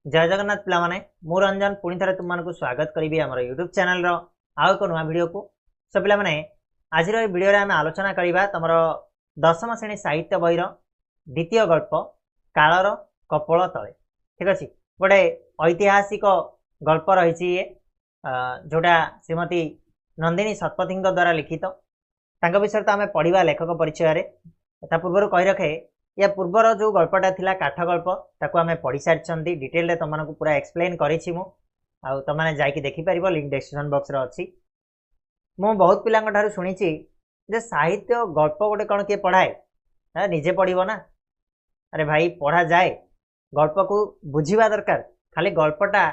जय जगन्नाथ पिला माने मु रंजन पुणी थे तुमको स्वागत करी आम यूट्यूब चैनल आउ एक नुआ वीडियो को सो पिला माने आज वीडियो आम आलोचना करवा तुम दशम श्रेणी साहित्य बहीर द्वितीय गल्प कालर कपोल तले ठीक अच्छे गोटे ऐतिहासिक गल्प रही जोटा श्रीमती नंदिनी शतपथी द्वारा लिखित विषय तो आम पढ़ा लेखक परिचय पूर्व कही रखे या पूर्वर जो गल्पटा थिला काठ गल्प ताकू आमे पढ़ी सारी डिटेल तुमको पूरा एक्सप्लेन करिछि मु आ तुमने जाइकी देखि परिबो लिंक डिस्क्रिप्शन बॉक्स रे अछि। मु बहुत पिलांक ठारू सुनिछि जे साहित्य गल्प गोटे कोन के पढ़ाए निजे पढ़िबो ना। अरे भाई पढ़ा जाए गल्प को बुझिबा दरकार खाली गल्पटा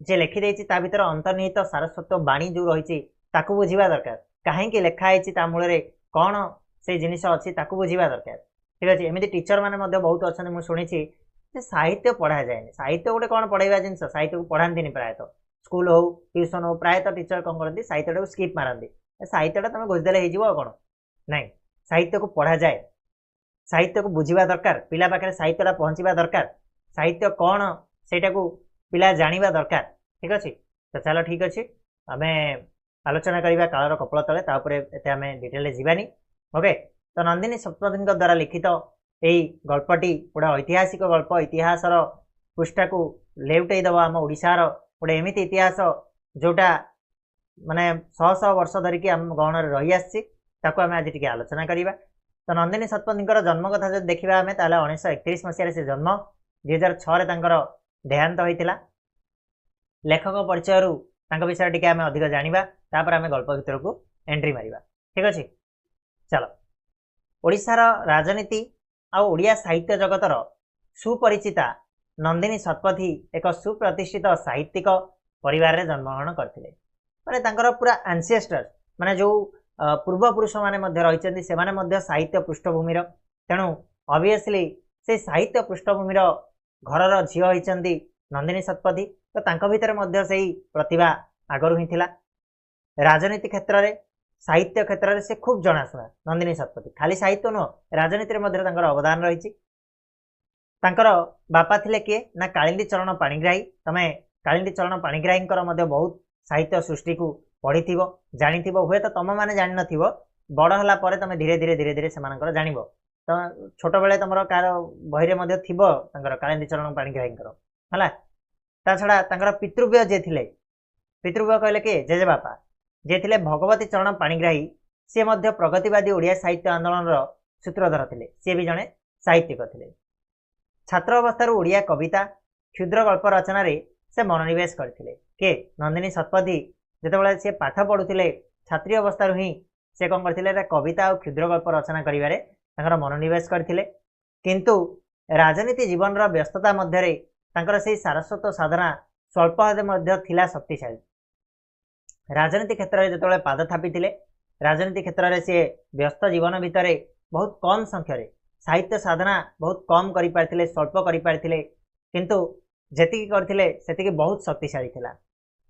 जे लिखि देछि ता भीतर अंतर्निहित सारस्वत बाणी जो रहिछि ताकू बुझिबा दरकार काहे कि लेखा आइछि ता मूଳରେ कोन से जिनिस अछि ताकू बुझिबा दरकार ठीक अच्छे। एमती टीचर मैंने बहुत अच्छा मुझे शुणी साहित्य पढ़ा जाए साहित्य गोटे कौन पढ़ाइबा जिन साहित्य को पढ़ाती प्रायतः स्कूल हो ट्यूशन हो प्रायतः टीचर कौन करती साहित्य को स्किप मारती साहित्यटा तुम घोषदेले हो कौन नाई साहित्य को पढ़ा जाए साहित्य को बुझा दरकार पिला पाखे साहित्यटा पहुँचवा दरकार साहित्य कौन से पिला जाना दरकार ठीक अच्छे। तो चलो ठीक अच्छे आम आलोचना करवा कालर कपोल तले एत आम डिटेल जावानी ओके। तो नंदिनी शतपथी द्वारा लिखित यही गल्पटी गोटे ऐतिहासिक गल्प इतिहासर पृष्ठा को लेउटेदब आम ओडिशार गोटे एमती इतिहास जोटा माने शह शह वर्ष धरिकी आम गहन रही आम आज टी आलोचना करवा। तो नंदिनी शतपथी जन्म कथा जो देखा आम ताले 1931 मसीह से जन्म 2006 देहांत होता। लेखक परिचय विषय टी आम अधिक जाना आम गल्प भीतर को एंट्री मारिबा ठीक अच्छे। चलो ओडिशार राजनीति आउ ओडिया साहित्य जगतर सुपरिचिता नंदिनी शतपथी एक सुप्रतिष्ठित साहित्यिक परिवार रे जन्मग्रहण करथिले माने तांकर पूरा एंसेस्टर्स माने जो पूर्वपुरुष माने रही से साहित्य पृष्ठभूमि तेणु ऑब्वियसली से साहित्य पृष्ठभूमि घरर झील होती नंदिनी शतपथी। तो तांको भितर मध्य से प्रतिभा आगरू ही थिला। राजनीति क्षेत्र में साहित्य क्षेत्र में से खूब जनाशुना नंदिनी शतपथी खाली साहित्य नुह राजनीति अवदान रही। बापा थिले किए ना कालिंदी चरण पाणिग्राही तमें कालिंदी चरण पाणिग्राही बहुत साहित्य सृष्टि को पढ़ी जानी हुए तो तुम मैंने जान न बड़ है तुम धीरे धीरे धीरे धीरे से जान तो छोट बेले तुम कार बही थी कालिंदी चरण पाणिग्राही है ता छड़ा पितृव्य जे थिले पितृव्य कहले किए जेजे बापा जे थिले भगवती चरण पाणिग्राही सी मध्य प्रगतिवादी ओडिया साहित्य आंदोलन सूत्रधर थिले सी भी जड़े साहित्यिक थिले। छात्र अवस्था ओडिया कविता क्षुद्र गल्प रचना से मनोनिवेश करथिले के नंदिनी शतपथी जितेबाला सी पाठ पढ़ुले छात्री अवस्था ही से कौन करथिले कविता और क्षुद्र गल्प रचना करिवारे तांकर मनोनिवेश करथिले। किंतु राजनीति जीवन व्यस्तता मध्य तांकर से सारस्वत साधना स्वल्प मध्य थिला शक्तिशाली। राजनीति क्षेत्र में जो पाद थापी राजनीति क्षेत्र में सी व्यस्त जीवन भितर बहुत कम संख्य साहित्य साधना बहुत कम करें स्वल्प करें किंतु जेतिकी करथिले सेतिकी बहुत शक्तिशाली थिला।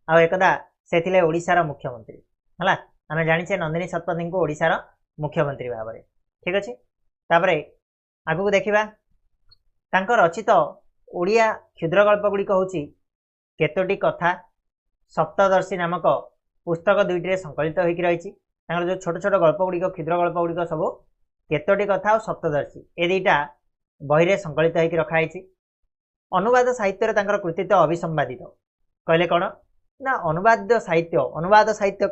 आ एकदा से थिले ओडिशार मुख्यमंत्री है आम जाने नंदिनी शतपथी को ओडिशार मुख्यमंत्री भाव में ठीक अच्छे। तापरे आगु देखा तांकर रचित ओडिया क्षुद्र गल्प गुड़िक हूँ केतोटी कथा सप्तदर्शी नामक पुस्तक दुईटे संकलित होकर रही जो छोट छोट गल्प गुड़िक क्षुद्र गल्प गुड़िक सब केतोटी कथा और सप्तदर्शी ए दुईटा बही संकलित होकर रखाई। अनुवाद साहित्य कृतित्व अभिसंवादित कहले कौन ना अनुवाद साहित्य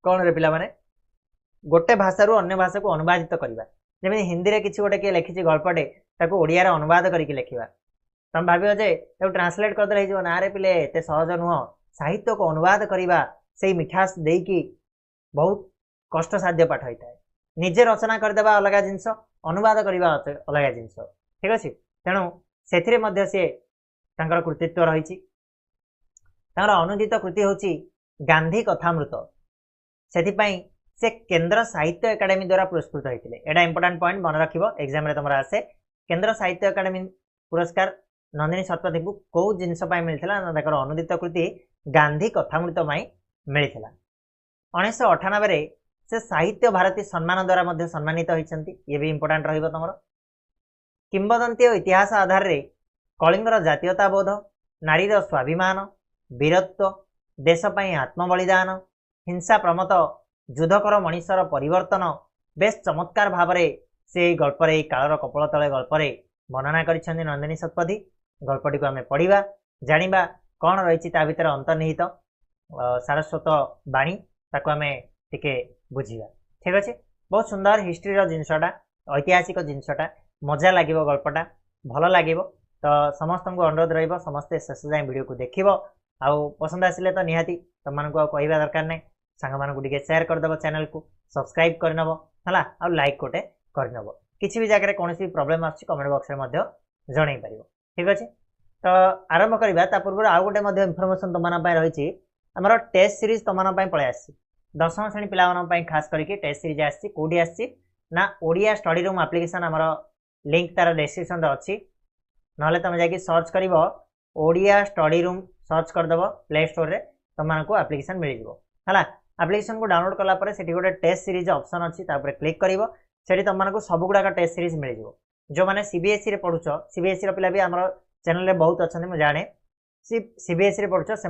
कौन रे पिला माने गोटे भाषा अन्य भाषा को अनुवादित करवा जमी हिंदी में किसी गोटे किए लिखी गल्पटे ओडिया रे अनुवाद करके लिखा तुम भाव जे ट्रांसलेट करदे ना रे पिले एत सहज नुह साहित्य को अनुवाद करवा से मिठास देकी बहुत कष्ट साध्य पाठ होता है। निजे रचना करदेवा अलग जिनस अनुवाद करवा अलग जिनस ठीक अच्छे। तेणु से सी कृतित्व रही अनुदित कृति हूँ गांधी कथामृत से केंद्र साहित्य एकाडेमी द्वारा पुरस्कृत होते एटा इंपोर्टेंट पॉइंट मन रख एग्जाम तुम आसे केंद्र साहित्य एकाडेमी पुरस्कार नंदिनी शतपथी को कौ जिनस मिलता अनुदित कृति गांधी कथामृत मिलता। 1998 से साहित्य भारती सम्मान द्वारा सम्मानित होती ये भी इंपोर्टेंट रही तुम किंबदंती और इतिहास आधार में कलिंगर जातीयताबोध नारीर स्वाभिमान वीरत्व देश पई आत्मबलिदान हिंसा प्रमत युद्धकर मनीषर परिवर्तन बेस चमत्कार भाव से गल्पर कालर कपल तले गल्पर वर्णना करिसेंती नंदिनी शतपथी। गल्पटी को आम पढ़ा जानिबा कौन रही भितर अंतर्निहित सारस्वत बाणी ताको आम टिके बुझिबा। ठीक अच्छे बहुत सुंदर हिस्ट्री जिनसटा ऐतिहासिक जिनसटा मजा लगे गल्पटा भल लगे तो समस्त को अनुरोध रही समस्ते शेष जाए वीडियो को देख आउ पसंद आसिले तो निहाती तुम मानक कहवा दरकार नहीं सांग मानक शेयर करदेव चैनल को सब्सक्राइब करनब है आ लाइक गोटे करनब किसी भी जगह कौन प्रॉब्लम आछि कमेंट बॉक्स में जन पार। ठीक अच्छे तो आरंभ करवा पूर्व आउ गोटे इनफॉरमेशन तुम रही आमर टेस्ट सीरीज तुम पलि आसी दशम श्रेणी पिला खास करके टेस्ट सीरीज आसी कौटी आसी ना ओडिया स्टडी रूम एप्लिकेशन आमर लिंक तार डिस्क्रिप्शन अच्छी ना तुम जाकि सर्च कर ओडिया स्टडी रूम सर्च करदेव प्ले स्टोर रे तुमको एप्लिकेशन मिल जाए एप्लिकेशन को डाउनलोड कलापर से गोटे टेस्ट सीरीज ऑप्शन अच्छी क्लिक कर तुमको सबुगुड़ाक टेस्ट सीरीज मिल जाए। जो मैंने सीबीएसई पढ़ुच सीबीएसई पिला भी आम चैनल रे बहुत अच्छा मुझे जाने सीबीएसई पढ़ुच से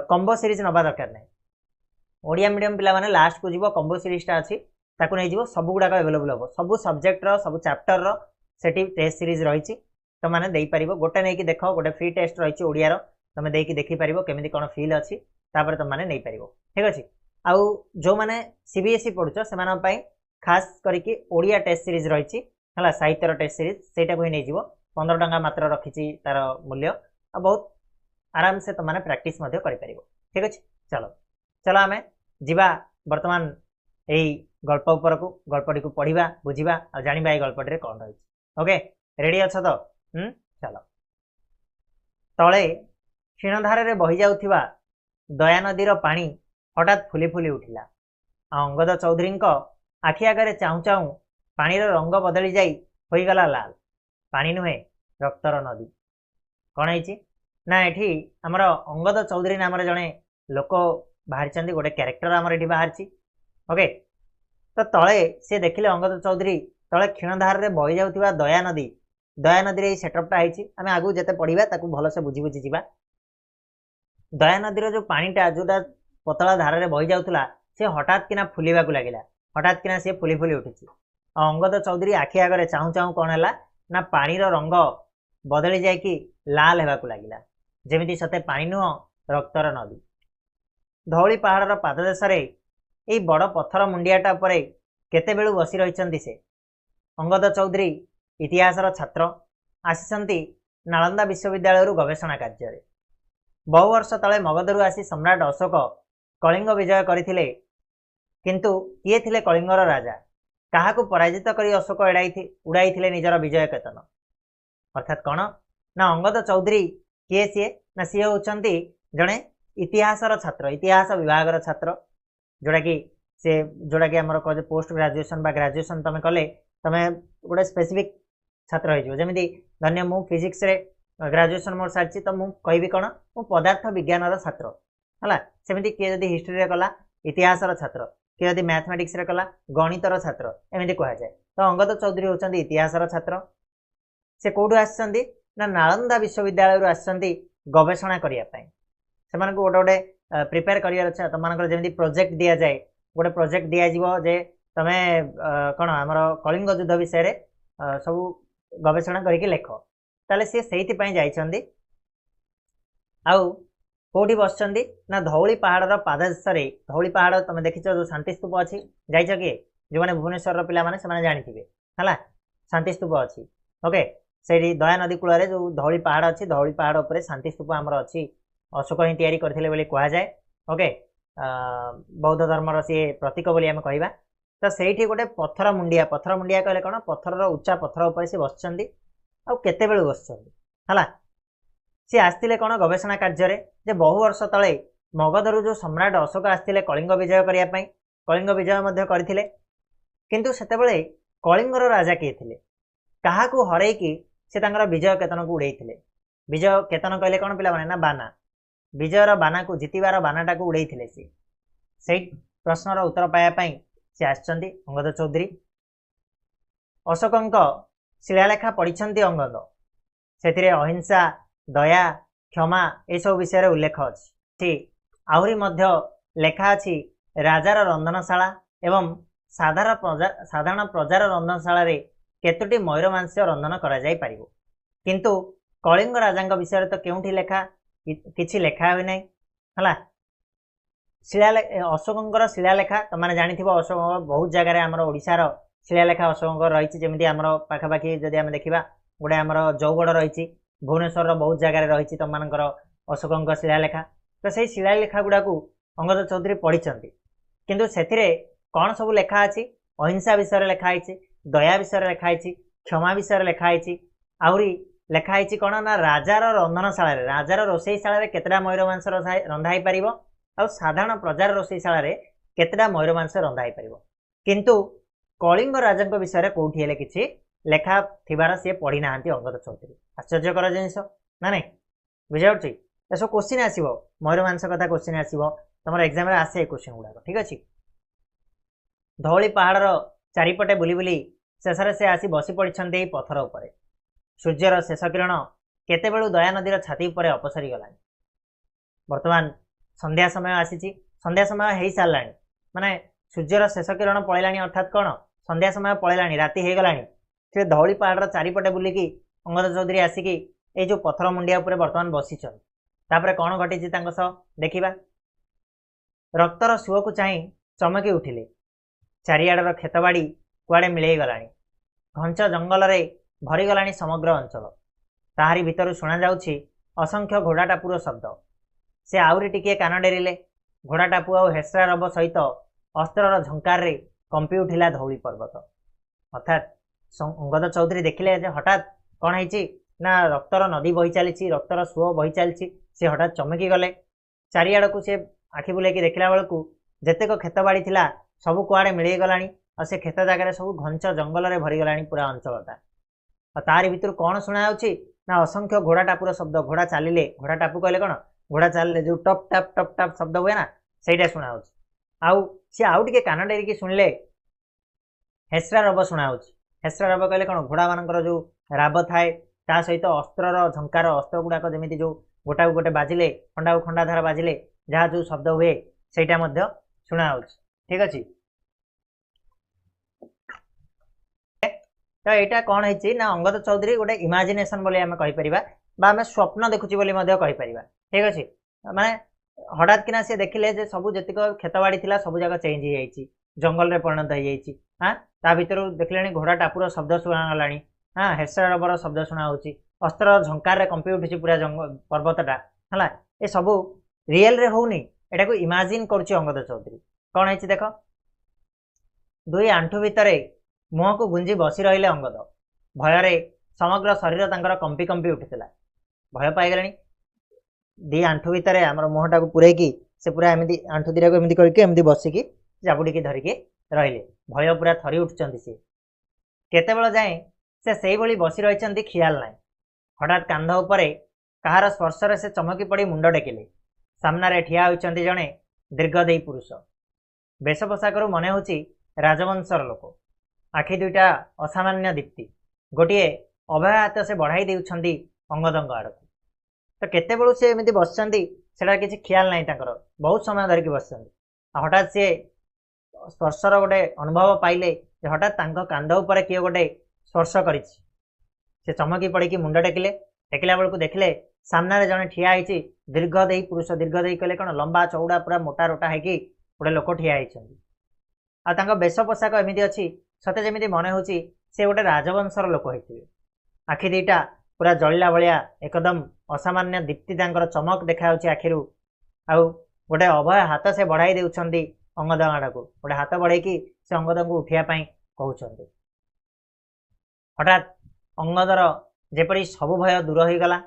कम्बो सीरीज नवा दरकार नहीं ओडिया मीडियम पिला माने लास्ट को जीवो कम्बो सीरीजटा अच्छी ताकू नहीं जीवो सब गुड़ाक अवेलेबल हम सब सब्जेक्टर सब चैप्टर सेठी टेस्ट सीरीज रही तो मैंने दे पार गोटे नहीं देख गोटे फ्री टेस्ट रही ओडियार तुम देख देखिपार केमी कौन फिल अच्छी तुम मैंने नहीं पार। ठीक अच्छे आउ जो मैंने सीबीएसई पढ़ुच से खास करके ओडिया टेस्ट सीरीज रही है साहित्यर टेस्ट सीरीज सेटा को ही नहीं जीवो 15 टंका मात्र रखी तार मूल्य आ बहुत आराम से तुमने प्रैक्टिस कर। ठीक अच्छे चलो चलो आम जीवा बर्तमान यही गल्प उपर को गल्पटी को पढ़ा बुझा और जाना ये गल्पटी कौन रही। ओके रेडी अच्छ तो चलो तले क्षीणधार बही जाउथिबा दया नदीर पानी हठात फुली फुली उठिला अंगद चौधरी आखि आगे चाहू चाहू पानीर रंग बदली जाई होईगला लाल पानी नुहे रक्तर नदी कौन है ना ये आमर अंगद चौधरी नाम जड़े लोक बाहरी गोटे क्यारेक्टर आमर ये बाहरी। ओके तो तले सी देखिले अंगद चौधरी तले क्षीणधार में बही जाउथिबा दया नदी सेटअपटा आम आगू जिते पढ़ा ताकू भलसे बुझी बुझी जा। दया नदीर जो पानीटा जोटा पतला धार में बही जाउथला से हठात किना फुलिबा को लागिला हठात किना सी फुली फुली उठी अंगद चौधरी आखि आगे चाहू चाहू कौन है ना पानीर रंग बदली जाकि लाल होगा लगिला जमी सते पानी नुह रक्तर नदी। धौली पहाड़ पाददेश यही बड़ पत्थर मुंडियाटा पर केते बेलू बसी रही से अंगद चौधरी इतिहास छात्र आसी नालंदा विश्वविद्यालय गवेषणा कार्य बहु वर्ष तले मगधरू आसी सम्राट अशोक कलिंग विजय करथिले किंतु किए थिले कलिंगर राजा क्या पराजित कर अशोक उड़ाई निजर विजय केतन अर्थात कौन ना अंगद चौधरी किए सी ना सी होती जड़े इतिहास छात्र इतिहास विभाग छात्र जोड़ा कि से जोड़ा कि आम कह पोस्ट ग्राजुएशन बा ग्राजुएशन तुम कले तुम गोटे स्पेसिफिक छात्र होमी धन्य मु फिजिक्स रे ग्राजुएशन मोर सारी तो मुझे कहि कौन मु पदार्थ विज्ञान छात्र है सेमती किए जदि हिस्ट्री कला इतिहास छात्र किए जदि मैथमेटिक्स रे कला गणितर छात्र एमती कह जाए। तो अंगद चौधरी होती इतिहास छात्र से कौटू आसछंती ना नालंदा विश्वविद्यालय आसछंती गवेषणा करने से गोटे गोटे प्रिपेयर कर तुम जमी प्रोजेक्ट दि जाए गोटे प्रोजेक्ट दिज्व जे तुम्हें कौन आमर कलिंग युद्ध विषय सब गवेषणा करके लेख ताले सी से जाइछंती आउ कौटी बस ना धौली पहाड़ पाददेश धौली पहाड़ तुम देखी जो शांतिस्तूप अच्छी जाइछ किए जो मैंने भुवनेश्वर पिला माने से जानी है शांतिस्तूप अच्छी। ओके से दया नदी कूल जो धौली पहाड़ अच्छी धौली पहाड़ उपर शांतिस्तूप आमर अच्छी अशोक ही तैयारी करथिले बोली कहा जाए। ओके बौद्ध धर्मर सी प्रतीक बोली आम कहवा तो से गोटे पत्थर मुंडिया कहले कौन पत्थर उच्चा पत्थर उपर सी बसचंदी आउ केते बेलू बसचंदी है सी आसते कौन गवेषणा कार्य जे बहु वर्ष तले मगधरू जो सम्राट अशोक आसते कलिंग विजय करने कलिंग विजय करथिले किंतु सेतेबेले कलिंगर राजा किए थे क्या हरैकी से विजय केतन को उड़े विजय केतन कहले कौन पिला ना बाना विजयर बाना को जितबार बानाटा को उड़े से प्रश्नर उत्तर पायापाई से आसचंदी अंगद चौधरी अशोक शिलालेखा पढ़ी अंगद से अहिंसा दया क्षमा एसबू विषय उल्लेख अच्छी आहरी मध्य लेखा अच्छी राजार रंधनशाला एवं साधारण प्रजार रंधनशाला रे केतोटी मयूर मांस रंधन करा जाई परिबो किंतु कलिंग राजा विषय तो केउठी लेखा किछि लेखा हुई नहीं हला अशोकंकर शिलालेखा तुमने जानिथिबो अशोक बहुत जगह आमर ओडिशार शिलालेखा अशोकंकर रही जमी आमर पाखापाखि जदि आम देखा गोटे आमर जौगड़ रही भुवनेश्वर बहुत जगह रही तुम मानकर अशोकंकर शिलालेखा तो सही शिलालेखा गुड़ा अंगद चौधरी पढ़ी किंतु से कौन सब लेखा अच्छी अहिंसा विषय लेखाई दया विषय लेखाई क्षमा विषय लेखाई आहरी लेखाई कौन ना राजार रंधनशाला राजार रोषेईशाला केतटा मयूर मांस रंधाई पार आ साधारण प्रजार रोषेईशाला केतटा मयूर मांस रंधाई पार किंतु कलिंग राजा विषय कौटी हेले किछि लेखा थिबार सी पढ़ी ना अंगद चौधरी आश्चर्यकर जिनिस ना नहीं बुझाऊँ एस क्वेश्चन आसो मयूर मांस कथा क्वेश्चन आसो तुम एग्जाम आसे क्वेश्चन गुड़ाक ठीक अच्छे धौली पहाड़ चारिपटे बुली बुली शेष से आसी बसी पड़ते पथर उपर सूर्यर शेष किरण केतेबेलू दया नदीर छाती उपर अपसरी गला बर्तमान संध्या समय आसी संध्या समय हो सारा माने सूर्यर शेष किरण पलैला अर्थात कौन संध्या समय पलैला राति हो गला से धौली पहाड़ चारिपटे बुलिकी अंगद चौधरी आसिकी ये जो पथर मुंडिया उपर बर्तमान बसीचन तापर कौन घटी देखा रक्तर सुओ को चाह चमकी उठिले चारिआडर खेतबाड़ी कुआड़े मिलई गलानी घंच जंगल रे भरीगलानी समग्र अंचल ताहारी भितर शुणा जाउछि असंख्य घोड़ा टापुर शब्द से आउरी टिके कान डेरिले घोड़ा टापु आ हेसरा रब सहित अस्त्रर झंकार रे कंपी उठिला धौली पर्वत अर्थात अंगद चौधरी देखिले हठात कौन है ना रक्तर नदी बही चली रक्तर सुओ बही चली सी हठात चमकी गले चारिआड़ को सी आखि बुलेकी देखला बेलू जेतेक खेतबाड़ी थिला सबू कुआड़े मिलई गलानी और से खेत जगह सब घंच जंगल रे भरीगलानी पूरा अंचलटा और तारी भितर कौन शुणा ना असंख्य घोड़ा टापुर शब्द घोड़ा चलिले घोड़ा टापू कहले कौन घोड़ा चलिले जो टप टाप शब्द हुए ना सहीटा शुणा आउ सी आउ टिके कान डेरिकी शुणिले हेसरा रब शुणा हेसरा रब कहले कौन घोड़ा मानकर जो राब थाए ता सहित अस्त्रर झंकार अस्त्र गुड़ाक जमी जो गोटा गोटे बाजिले खंडा को खंडा धार बाजिले जहाँ जो शब्द हुए सहीटा शुणा ठीक अच्छे तो यहाँ कौन है ना अंगद चौधरी गोटे इमाजिनेशन बोली आम कहीपर आम स्वप्न देखुची बोली कहीपर ठीक अच्छे माने हठात किना सी देखिले जे सबू जेतिक खेतबाड़ी थिला सबू जगह चेंज हो जाइए जंगल रे परिणत हो जाइए हाँ ता भितर देखले घोड़ा टापुर शब्द शुणागला हाँ हेसरा रबर शब्द शुणा अस्त्र झंकार कंपी उठी पूरा पर्वतटा है ये सबू रियल रे होनी एटा को इमाजिन करुच्ची अंगद चौधरी कौन है देख दुई आंठू भितर मुह को गुंजी बसी रहिले अंगद भय समग्र शरीर तांकर कंपी कंपी उठिला भय पाईगले दी आंठू भितर आम मुहटा को पूरेकी से पूरा एमती आंठू दीटा को एमती करके एमती बसिकी जाबुड़ी धरिकी रहिले भय पूरा थरी उठुचंती सी केतेबेल जाए से सही भली बसी रही खियाल ना हठात कांध उपरे कहार स्पर्शरे से चमकी पड़ी मुंड टेकिले सामने ठिया होइचंती जणे दीर्घदेही पुरुष बेश पोशाक मने होची राजवंशर लोक आखि दुईटा असामान्य दीप्ति गोटे अभय हाथ से बढ़ाई देउछंती अंगदंग आड़ को तो केतेबेलू से एमती बसचंती सेटा किछि ख्याल नाही तांकर बहुत समय धरिकी बसचंती हठात सी स्पर्शर गोटे अनुभव पाइले हठात तांको कांध उपरे किए गोटे स्पर्श करी से चमकी पड़ी मुंड टेकिले टेकिला बेलू देखिले सामने जड़े ठिया होती दीर्घदेही पुरुष दीर्घदेही कहले कौन लंबा चौड़ा पूरा मोटा रोटा है गोटे लोक ठिया होती बेश पोशाक एमती अच्छी सते जमी मन हो गोटे राजवंशर लोक होते आखि दीटा पूरा जलिला भाया एकदम असामान्य दीप्ति चमक देखा आखिर आउ गोटे अभय हाथ से बढ़ाई देउछंती अंगद आड़ को गोटे हाथ बढ़ाई से अंगद को उठापी कहते हठात अंगदर जेपरी सबु भय दूर हो गला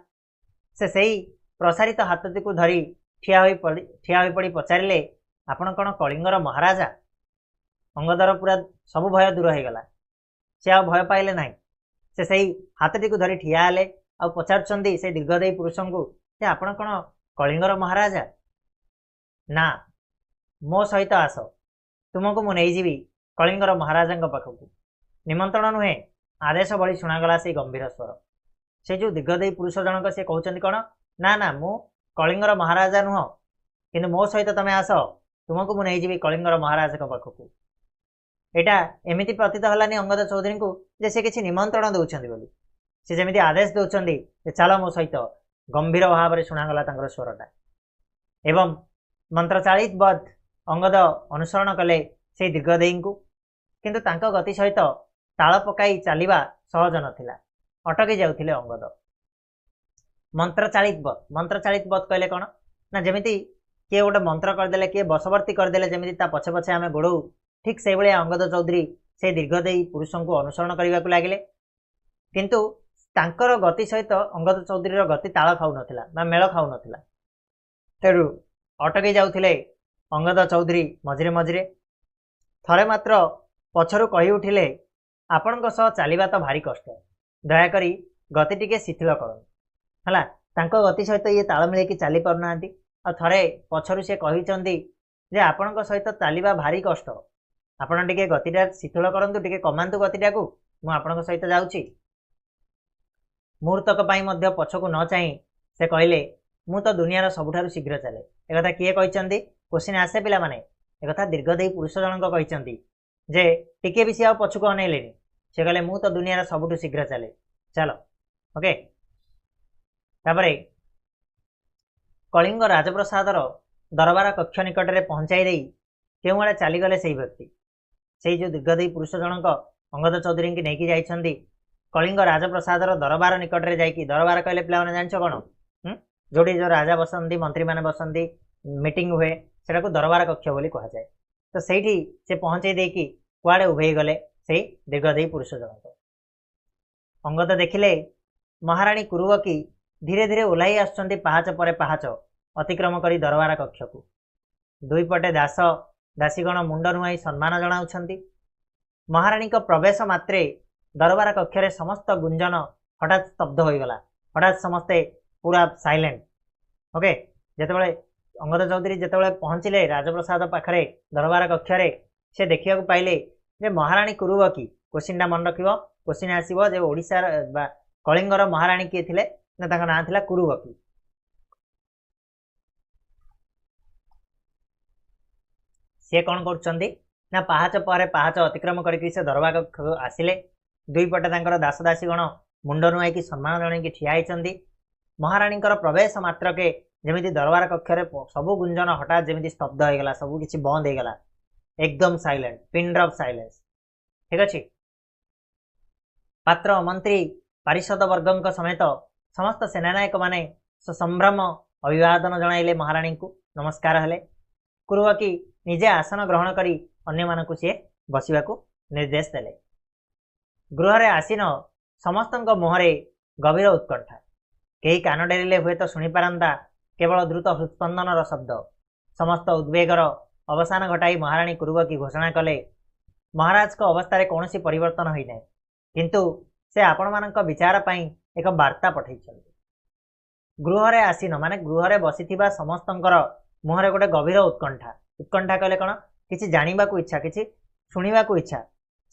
से सही प्रसारित हाथटी को धरी ठिया हो पड़ी पचारे आपण कौन कलिंगर महाराजा अंगदर पूरा सबु भय दूर हो गला से आ भय पाइले ना से सही हाथटी को धरी ठिया हेले आ पचारुचंदी से दीर्घदेही पुरुष को आपण कौन कलिंगर महाराजा ना मो सहित आस तुमको मु नहीं जीवी कलिंगर महाराजा पाखक निमंत्रण नुहे आदेश भली शुणागला से गंभीर स्वर से जो दीर्घदेही पुरुष जनक से कहते कौन ना ना मु कलिंगर महाराजा नुह किंतु मो सहित तमे आस तुमको मु नहीं कलिंगर महाराज पाखक एटा एमिति प्रतीत हलानी अंगद चौधरी को जे से किछि निमंत्रण दउछन्ति बोली से जेमिति आदेश दउछन्ति जे चलो मो सहित गंभीर भाव में शुणागला तांकर स्वरटा एवं मंत्रचालित बध अंगद अनुसरण कले से दीर्घदेई को किंतु तांको गति सहित ताल पकाई चलिबा सहज नथिला अटकी जाउथिले अंगद मंत्रचालित बध कहले कोन ना जेमिति किए गोटे मंत्र करदेले किए बशवर्ती करदेले जेमिति ता पछे पछे आमे गोड़ौ ठीक से भाई अंगद चौधरी से दीर्घदेई पुरुषों को अनुसरण करने को लगिले किंतु तांकर गति सहित अंगद चौधरी गति ताल खाऊ नथिला मेल खाऊ नथिला तेणु अटकी जाउथिले अंगद चौधरी मझिरे मझिरे थरे मात्र पछरु कहि उठिले आपणक सह चलिबा तो भारी कष्ट दयाकरी गति टिके शिथिल करन हला तांको गति सहित ये ताल मिलेकी चली पारुनांती आ थरे पछरु से कहिचंदी जे आपणक सहित चलिबा भारी कष्ट आपण टिके गतिटा शिथिल करंतु टिके कमांतु गतिटा को मु आपणक सहित जाउची मुहूर्तक पाई मध्य पछकु न चाहि से कहले मु तो दुनियार सबुठारु शीघ्र चले ए कथा किए कहिचंदी क्वेश्चन आसे पिला माने ए कथा दीर्घदेई पुरुष जनक कहिचंदी जे टिके भी से आ पछकु अनेलेनी से कहले मु तो दुनियार सबुठु शीघ्र चले चलो ओके तापरे कलिंग राजप्रसादर दरबार कक्ष निकट में पहुंचाई दे केउ आड़े चलीगले से व्यक्ति से जो दीर्घदेई पुरुष जनक अंगद चौधरी की नहीं जाइछंदी कलिंग राजप्रसादर दरबार निकट में जाइकी दरबार कहले पिला माने जानछ कोन जोड़ी जो राजा बसंती मंत्री माने बसंती मीटिंग हुए सेटा को दरबार कक्ष बोली कहा जाए तो सेठी से पहुंचाई देकी कुआड़े उभे गले से दीर्घदेई पुरुष जनक अंगद देखिले महाराणी कुरुवकी धीरे धीरे ओह्लाई आसुचंती पहाच परे पहाच अतिक्रम करी दरबार कक्ष को दुई पटे दास दासीगण मुंड नुआई सम्मान जनाउछंती महाराणी को प्रवेश मात्रे दरबार कक्ष समस्त गुंजन हठात स्तब्ध हो गला हठात समस्ते पूरा साइलेंट ओके जेतेबेले अंगद चौधरी जेतेबेले पहुंचले राजप्रसाद पाखरे दरबार कक्ष से देखिया पाइले जे महाराणी कुरुवकी क्वेश्चन मन रखिबो क्वेश्चन आसीबो जे ओडिसा कलिंगर महाराणी किए थिले ना ताका नाम थिला कुरुवकी से कौन कर ना पहाच पर पहाच अतिक्रम करके से दरबार आसिले दुई पटे तांकर दास दासीगण मुंड नुआई सम्मान जन ठिया होती महाराणी प्रवेश मात्र के जमी दरबार कक्ष सबू गुंजन हठात जमी स्तब्ध हो गला सबू किसी बंद हो गला एकदम साइलेंट पिन ड्रॉप साइलेंस ठीक अच्छे पात्र मंत्री पारिषद वर्ग समेत समस्त सेनानायक माने संभ्रम अभिवादन जनाइले महाराणी को नमस्कार हेले कुरुवकी निजे आसन ग्रहण करी अन्य मानकु से बसिबाकू निर्देश देले गृह आसीन समस्त मुहरे गभीर उत्कंठा कई कान डेरिले हुए तो शुणी पारंता केवल द्रुत हृत्स्पंदनर शब्द समस्त उद्वेगर अवसान घटाई महाराणी कुरुवकी घोषणा कले महाराज को अवस्था कौन परिवर्तन होना किंतु से आपण मानक विचार पाई एक वार्ता पठै गृह आसीन माने गृह बसी समस्त मुहरे गोटे गभीर उत्कंठा उत्कंठा कहले कौन किसी जानवा इच्छा किसी शुणा इच्छा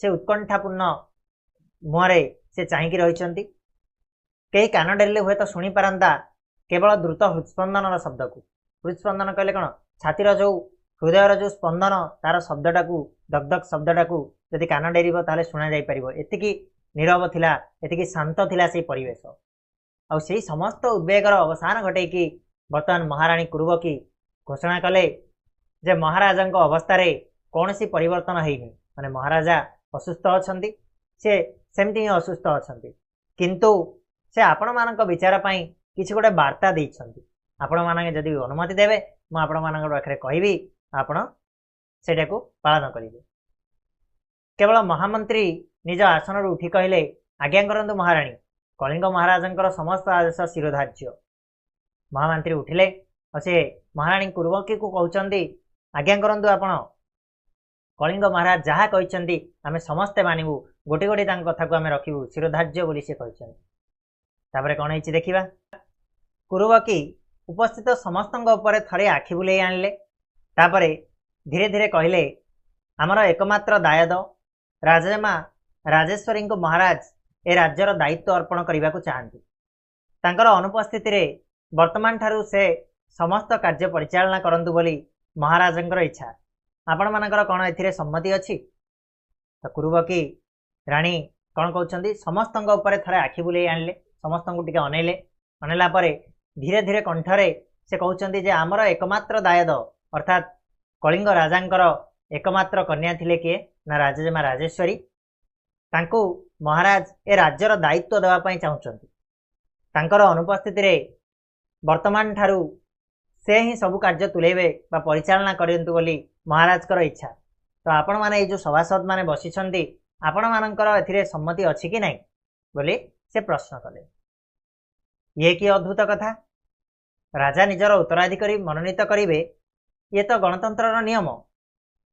से उत्कंठापूर्ण मुहरे से चाहिकी रही कई कान डेरिले हुए तो शुणी पारंता केवल द्रुत हृत्स्पंदनर शब्द को हृत्स्पंदन कहले कौन छातीर जो हृदयर जो स्पंदन तार शब्दटा को दगदग शब्दटा को जदि कान डेरिब ताले शुणा जाई परिबो एतिकी नीरव थिला एतिकी शांत थिला से परिवेश आ से समस्त उद्वेगर अवसान घटेकी बर्तमान महाराणी कुरुवकी घोषणा कले जे महाराजा अवस्था कौन सी परिवर्तन होनी माने महाराजा असुस्थ अच्छा से सेमती ही असुस्थ अच्छा किंतु से आपण मानक विचार पाई किसी गोटे वार्ता देइछंती आपण मानक जदि अनुमति देवे मु आपण मानक पाखरे कहबी आपण सेटा को पालन करिवे केवल महामंत्री निज आसन उठी कहले आज्ञा करंतु महाराणी कलिंग महाराजा समस्त आदेश शिरोधार्य महामंत्री उठिले और से महाराणी कुरुवकी को कहते आज्ञा करंतु आपण कलिंग महाराज जहाँ कहते आम समस्ते मानबू गोटे गोटे कथा को आम रखू शिरोधार्य बोली से कहते कौन है देखा कुरुवकी उपस्थित समस्त थे आखि बुले आणले धीरे धीरे कहले आमर एकमात्र दायद राजमा राजेश्वरी को महाराज ए राज्यर दायित्व अर्पण करने को चाहती अनुपस्थित वर्तमान ठारू से समस्त कार्य परिचालना करंतु बोली महाराजंकर इच्छा। आपण मानकर कौन ए सम्मति अच्छी? तो कुरुबकी राणी कौन कहते समस्त थे आखि बुले आणले, समस्त टे अनेले, अनेला धीरे धीरे कंठरे से कहते जे आमर एकमात्र दायद अर्थात कलिंग राजांकर एकमात्र कन्या थिले किए ना राजजेमा राजेश्वरी। तांको महाराज ए राज्यर दायित्व देवाई चाहते, तांकर अनुपस्थिति रे वर्तमान ठारू से ही सब कार्य तुलेबे बा परिचालना करंतु बोली महाराजकर इच्छा। तो आपण माने जो सभासद माने बसिछंती आपण मानकर एथिरे सम्मति अछि कि नहीं बोली से प्रश्न कले। ये कि अद्भुत कथा, राजा निजर उत्तराधिकारी मनोनीत करिवे, ये तो गणतंत्र नियम।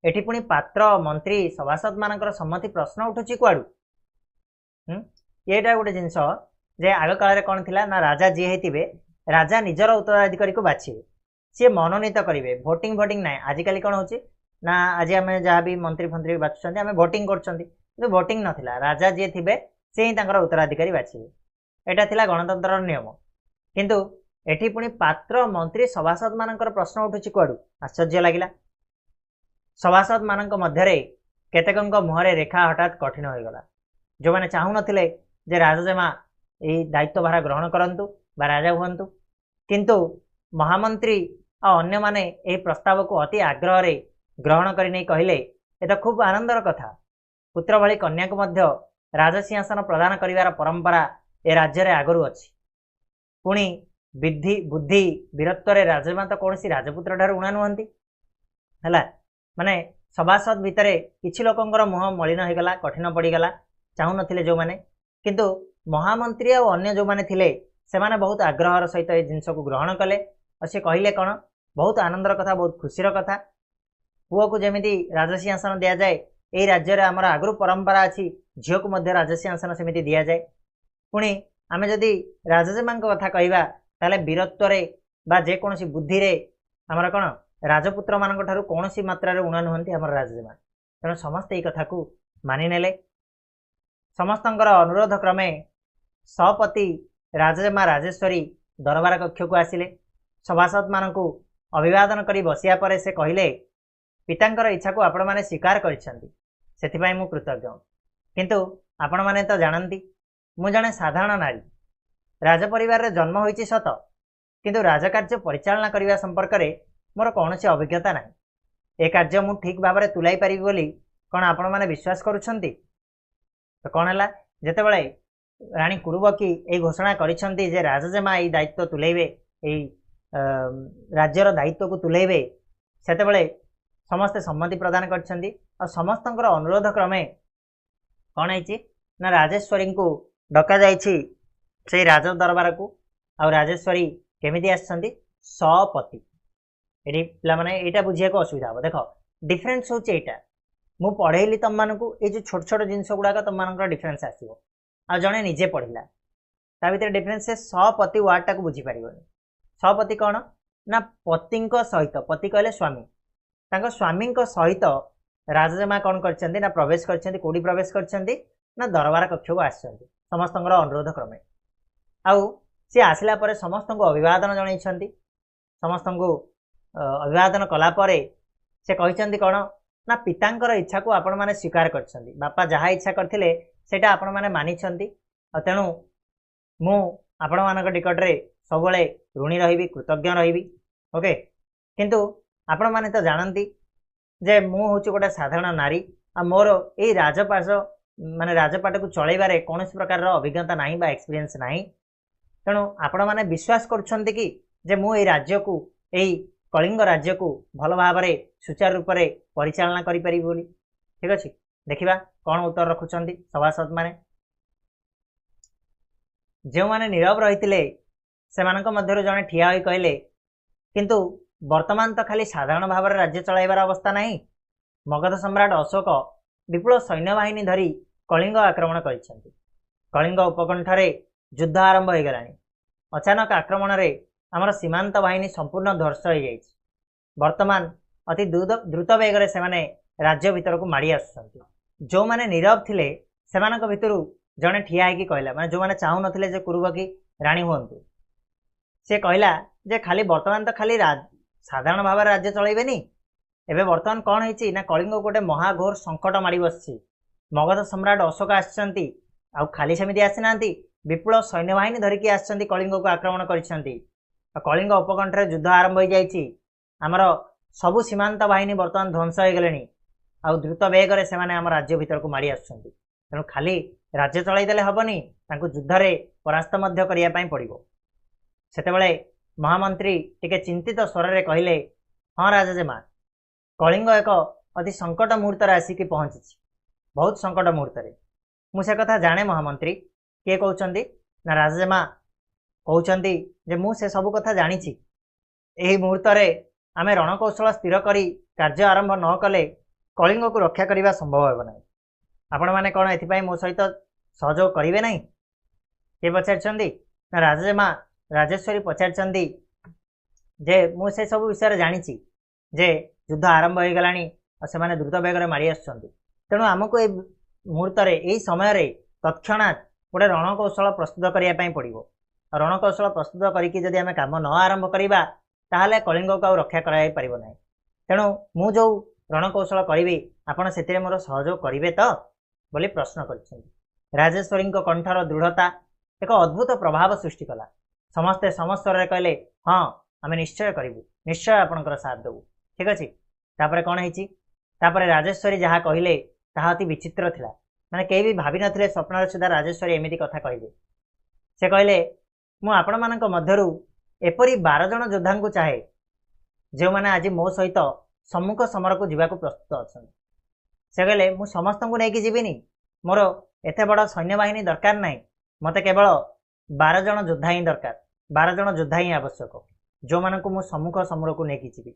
एठी पुणी पात्र मंत्री सभासद मानकर सम्मति प्रश्न उठुची कुआडू? येटा गोटे जिनस जे आग काल कौन थिला ना राजा जी हेतिबे राजा निजर उत्तराधिकारी को बाछिबे, सी मनोनीत करेंगे। भोटिंग भोटिंग ना आजिकल कौन हो ना आज आम जहाँ भी मंत्री फंत्री बाछुं आम भोटिंग कर भोटिंग नाला, राजा जी थे से ही उत्तराधिकारी बाछिबे। एटा थिला गणतंत्र नियम। किंतु एठी पुणी पात्र मंत्री सभासद मानकर प्रश्न उठुची कुआडू? आश्चर्य लगिला। सभासद मानक मध्यरे केतेकंक मुहरे रेखा हठात कठिन हो गला। जो मैंने चाहू नथिले जे राजाजेमा यही दायित्व भार ग्रहण करंतु बा राजा हुअंतु, किंतु महामंत्री और अन्य माने यही प्रस्ताव को अति आग्रह रे ग्रहण करने कहले ये तो खूब आनंदर कथा। पुत्र भली कन्या को मध्य राजसिंहासन प्रदान करिवार परंपरा ए राज्य रे आगरु अछि। पुणी विधि बुद्धि वीरत्व रे राजमा तो कौन सी राजपुत्र ठार उणा नुहंती है। माने सभासद भितर किछि लोकंकर मुह मलिन हो गला, कठिन पड़गला, चाहू नथिले जो माने, किंतु महामंत्री और अन्य जो माने थिले से माने बहुत आग्रहर सहित ए जिनस को ग्रहण कले। और से कहले कौन बहुत आनंदर कथा, बहुत खुशीर कथा। पुओ को जमीती राजसिंहासन दि जाए यही राज्य आमर आगु परंपरा अच्छी, झील को मध्य राजसिंहासन सेमती दि जाए। पुणी आम जदि राजजेमा कथा कहवा ताले वीरत्व बा जेकोसी बुद्धि रे आमर कौन राजपुत्र मान कौन सी मात्रा उणा नुहंती आमर राजजेमा। तेणु समस्ते कथा को मानिने समस्त अनुरोध क्रमे सपति राजजेमा राजेश्वरी दरबार कक्ष को आसिले। सभासद मान अभिवादन करी बसिया परे से कहले पितांकर इच्छा को आपण माने स्वीकार करिसेंती, सेथिपाई मु कृतज्ञ। किंतु आपण माने तो जानती मु जने साधारण नारी, राजपरिवार रे जन्म होईची सत, किंतु राजकार्य परिचालना करिवा संपर्क रे मोर कौनसी अभिज्ञता नाही। ए कार्य मु ठीक भाव में तुलाई पारिबी बोली कौन आपण माने विश्वास करुछंती? तो कौन है जेतेबेले रानी कुरुबकी ए घोषणा करिसेंती जे राजजेमा ए दायित्व तुलेबे, ए राज्यर दायित्व को तुलेबे, सेतेबेले समस्ते सम्मति प्रदान करछंती। और समस्तंकर अनुरोध क्रमे कौन है ना राजेश्वरी को डका जाइछि से राज दरबार को। आ राजेश्वरी केमिति आछंती? सपति। एटी पिला माने एटा बुझिया को असुविधा हो। देखो डिफरेंस होचे एटा, मु पढ़ेली तम मानकू ए जो छोट छोट जिनस गुड़ाक तुम मानकर डिफरेंस आसीबो। आ जणे निजे पढ़िला ता भीतर डिफरेंस से सपति वार्ड टाक बुझी पारिबोनी। सपति कौन ना पति सहित, पति कहले स्वामी, तांको स्वामी सहित राजजेमा कौन करछंती ना प्रवेश करछंती। कोडी प्रवेश करछंती ना दरबार कक्ष को आछंती समस्तंकर अनुरोध क्रमे। आउ सी आसिला परे समस्तंको अभिवादन जणाइछंती। समस्तंको अभिवादन कला परे से कहिछंती कौन ना पितांकर इच्छा को आपण माने स्वीकार करछंती। बापा जहा इच्छा करथिले सेटा आपण माने मानिछंती। तेणु मु आपण मानक निकट रे सबले ऋणी रहिबी, कृतज्ञ रहिबी। ओके, किंतु आपण माने तो जानती जे मु होची गोटे साधारण नारी, आ मोर ए राजपाट माने राजपाट को चलैबारे कौनसी प्रकार अभिज्ञता नाही बा एक्सपीरियंस नाही। तेणु आपण माने विश्वास करछंती कि जे मु ए राज्य को, एई कलिंग राज्य को भल भाव में सुचारू रूप से परिचालना करि परिबी बोली। ठीक अच्छे, देखिबा कौन उत्तर रखुचंती सभासद माने। जो माने नीरव रहितिले सेमानक मध्यरु जने ठिया होई कहले किंतु वर्तमान तो खाली साधारण भाव में राज्य चलाइबार अवस्था नहीं। मगध सम्राट अशोक विपुल सैन्य बाहिनी धरी कलिंग आक्रमण करिसेंती। कलिंग उपकंठरे युद्ध आरंभ हो गलानी। अचानक आक्रमण रे आमर सीमांत बाहिनी संपूर्ण ध्वस्त हो जाइए। वर्तमान अति द्रुत बेगर से राज्य भीतर को माड़ी आसुचंती। जो माने नीरव थिले सेमानक भितरु जने ठिया होइकी कहला, माने जो माने चाहू नथिले जे कुरुबकी रानी हुअंतु, से कहला जे खाली वर्तमान तो खाली साधारण भाव राज्य चलैबेनी एबे वर्तमान कौन होइछि ना कलिंग गोटे महाघोर संकट माड़ी बसछि। मगध सम्राट अशोक आछंती आ खाली सेमिति आसीनांती विपुल सैन्य बाहिनी धरिकी आछंती कलिंग को आक्रमण करिसंती। कलिंग उपकंठ रे युद्ध आरंभ हो जाइछि। आमर सबु सीमांत बाहिनी वर्तमान ध्वंस हो गलेनी आ द्रुत वेगरे से आम राज्य भीतर को माड़ी आछंती। तेणु खाली राज्य चलाई देले हबनी तांको युद्ध रे परास्त मध्य करिया पई पड़िबो। सेतेबेले महामंत्री टिके चिंतित स्वर रे कहिले हाँ राजाजेमा कलिंग एक अति संकट मुहूर्त आसिक पहुंची बहुत संकट मुहूर्त मुझे कथा जाने महामंत्री किए कहते ना राजाजेमा कहते जे मु से सब कथा जानी यही मुहूर्त आम रणकौशल स्थिर करी कार्य आरंभ न कले कलिंग को रक्षा करने संभव हे ना। आपण मैंने कौन ए मो सहित सहयोग करेंगे ना किए पचार ना राजाजेमा राजेश्वरी पचार जे मु से सब विषय जानी जे युद्ध आरंभ हो गलानी और से द्रुत बेगर मारी आसुँच। तेणु आमको ये मुहूर्त यही समय तत्क्षणात गोटे रणकौशल प्रस्तुत करने पड़ो। रणकौशल प्रस्तुत करके आम कम न आरंभ करवा ताहले कलिंग को रक्षा कराई पारिबो नाही। तेणु मु जो रणकौशल करी आपण से मोर सहयोग करेंगे तो बोली प्रश्न कर। राजेश्वरी कंठर दृढ़ता एक अद्भुत प्रभाव सृष्टि कला। समस्ते समस्तर कहले हाँ आम निश्चय करूँ निश्चय आपणकर साथ देवु ठीक अच्छे। तापर कौन है राजेश्वरी जहाँ कहले ताहा अति विचित्र थिला माने कई भी भावी नथिले स्वप्न सुधा राजेश्वरी एमिति कथा कहले। से कहले मु आपण मानक मध्यरु एपरी 12 जन योद्धा को चाहे जो माने आज मो सहित सम्मुख समर को जीवा को प्रस्तुत अच्छा। से कहले मु समस्त को लेकिन जीविनी मोर एते बड़ सैन्य बाहिनी दरकार नहीं मते केवल 12 जन योद्धा ही दरकार 12 जन योद्धा ही आवश्यक जो मान को मु सम्मुख समर को लेकिन जीवी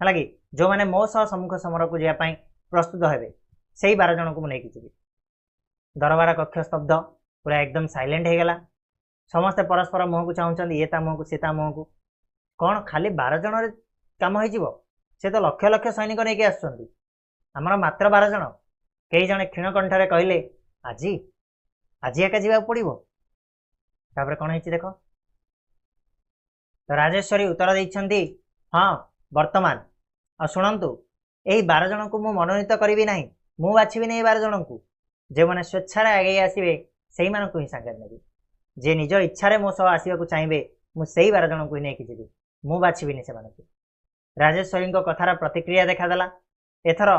है कि जो मैंने मो सह सम्मुख समर को जावाई प्रस्तुत हे से 12 जन को लेकिन जीवी। दरबार कक्ष स्तब्ध पूरा एकदम साइलेंट हो गला। समस्ते परस्पर मुह को चाहूँ ये मुह को सीता मुह को कौन खाली 12 जन कम हो से तो लक्ष लक्ष सैनिक नहीं आसमर मात्र 12 जन। कई जने क्षीणकंठरे कहले आज आज एका जावाक पड़ो। तापर कौन है देख तो राजेश्वरी उत्तर देइछंती हाँ वर्तमान आ शुणु यही 12 जन को मु मनोनीत करी ना मु बाछी नहीं 12 जन को जो मैंने स्वेच्छा आगे आसवे से ही सांगे नेबी जे निज इच्छा मो सह आसवाक चाहिए मुझे 12 जन को लेकिन जी मु बाछी से राजेश्वरी कथार प्रतिक्रिया देखादेला। एथर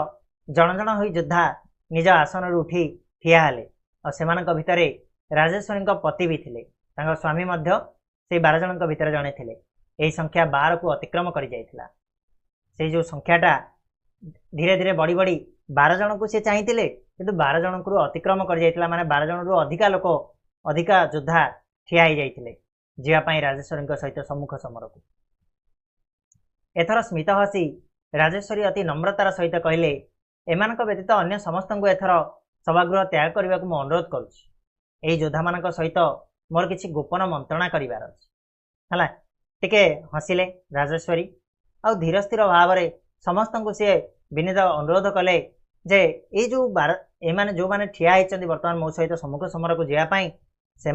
जन जन हो योद्धा निज आसन उठी ठिया हेले और से भितर राजेश्वरी पति भी थे स्वामी से 12 जन भितर जड़े थे। यही संख्या 12 को अतिक्रम कर जाइथिला। से जो संख्याटा धीरे धीरे बढ़ी बढ़ी 12 जन को सी चाहिए किंतु 12 जन को अतिक्रम कर जाइथिला माने 12 जन रु अधिका लोक अधिका योद्धा ठिया हो जाइथिले जीवाई राजेश्वरी सहित सम्मुख समर को। एथर स्मित हसी राजेश्वरी अति नम्रतार सहित कहले एमान व्यतीत अन्य समस्त को एथर सभागृह त्याग करने को मुझे अनुरोध करुच्ची। योद्धा मान सहित मोर किसी गोपन मंत्रणा करार है टिके हसिले राजेश्वरी आ धीर स्थिर भाव में समस्त को सी विनीत अनुरोध कले जे ये जो एमाने जो मैंने ठिया होती बर्तमान मो सहित सम्मुख समर को जावाई से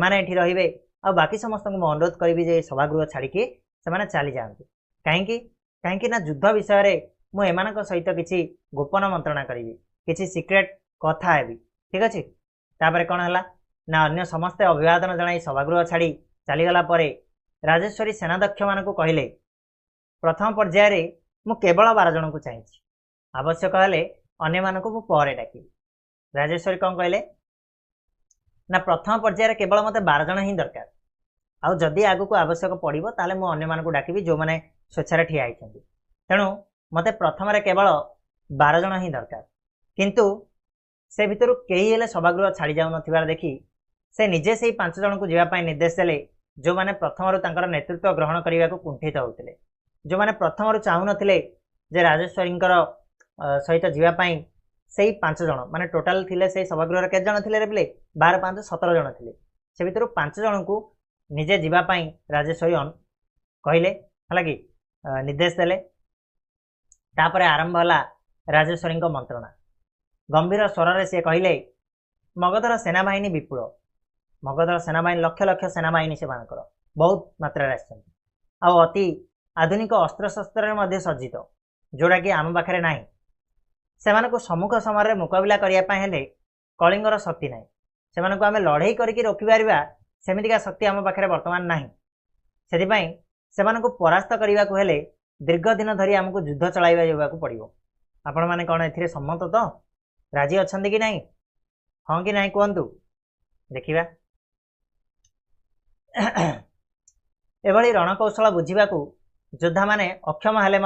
रे आ बाकी समस्त को मुझे अनुरोध करी सभागृह छाड़िकी से चली जाती कहीं कहीं युद्ध विषय में मुझे सहित किसी गोपन मंत्रणा करी किसी सिक्रेट कथा हेबी ठीक अच्छे। तापर कौन है ना अन्य समस्ते अभिवादन जनाई सभागृह छाड़ी चलीगला राजेश्वरी सेनाध्यक्ष मान को कहले प्रथम पर्यायर मु केवल 12 जन को चाहिए आवश्यक हेले अन्य मानक मु पर डाकी। राजेश्वरी कौन कहले ना प्रथम पर्यायर केवल मत 12 जन ही दरकार आउ जदि आगु को आवश्यक पड़ो ताले मु अन्य मानक डाकी जो मैंने स्वेच्छा ठिया होती तेणु मत प्रथम केवल 12 जन ही दरकार किंतु से भितर कई हेले सभागृह छाड़ी जाऊन देखी से निजे से 5 जन को जीवाई निर्देश देले जो मैंने प्रथम नेतृत्व ग्रहण करने को कुंठित होते जो मैंने प्रथम चाहू नथिले जे राजेश्वरी सहित जीवाई से 5 जन माने टोटाल थिले से सभागृह के जन थिले रे 12 5 17 जन थिले से भितर 5 जन को निजे जीवाई राजेश्वरी कहले हालांकि निर्देश देले। तापर आरंभ है राजेश्वरी मंत्रणा गंभीर स्वर से कहले मगधर सेनाबाहिनी विपुल मगधर सेनाबाहिनी लक्ष लक्ष सेनाबाहिनी से बहुत मात्रा आसछन्ति ଆଉ ଅତି ଆଧୁନିକ ଅସ୍ତ୍ରଶସ୍ତ୍ରରେ ସଜ୍ଜିତ, जोड़ा कि आम पाखे ना से सम्मुख समय मुकाबला करने हेले कलिंगर शक्ति ना से आम लड़ई करके रोकीपर सेमिका शक्ति आम पाखे बर्तमान ना से परास्त करने को हेले दीर्घ दिन धरी आमको युद्ध चलाइबा पड़ो। आपण मैंने कौन ए सम्मत तो राजी अच्छा कि नहीं? हाँ कि नहीं कहतु देखा। एभली रणकौशल बुझा योद्धा माने अक्षम हेले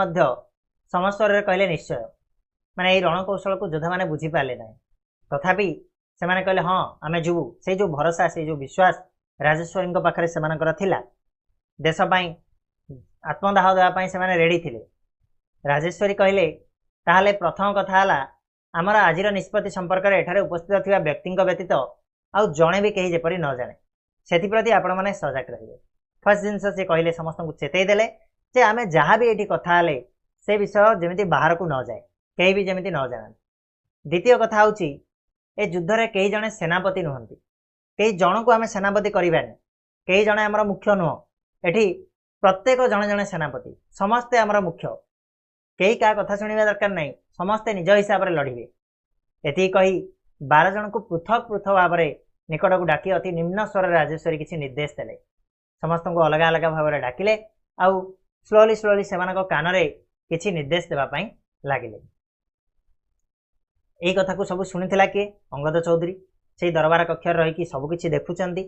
समस्वर कहले निश्चय माने ये रणकौशल को योद्धा माने बुझी पारे ना तथापि से माने कहले हाँ आमे जीवु से जो भरोसा से जो विश्वास राजेश्वरी पाखे से देश आत्मदाह देवाई से रेडी थिले। राजेश्वरी कहले ताहले प्रथम कथा है आमर आज निष्पत्ति संपर्क में एठारे उपस्थित थिबा व्यक्ति व्यतीत आउ जड़े भी कहीं जेपरी न जाने से आपण मैंने सजग रहिए। फर्स्ट जिनस से कहले समस्त को चेतई देले जे आमे जहाँ भी ये कथा हेले से विषय जमी बाहर को न जाए कहीं भी जमी न जाना। द्वितीय कथा हूँ ए युद्ध रे कई जने सेनापति नुहंती कई जन को आम सेनापति करानी कई जने आमर मुख्य नुह एठी प्रत्येक जने जने सेनापति समस्ते आमर मुख्य कई क्या कथा शुणा दरकार नहीं समस्ते निज हिसाब से लड़े। एति कही 12 जन को पृथक पृथक भाव में निकट को डाकी अति निम्न स्वर राजेश्वरी किसी निर्देश देले समस्त को अलग अलग भाव में डाकिले आउ स्लोली स्लोली से कान में किसी निर्देश देवाई लगिले। यही कथा को सब शुणीला किए अंगद चौधरी से दरबार कक्ष रही सबकि देखुंट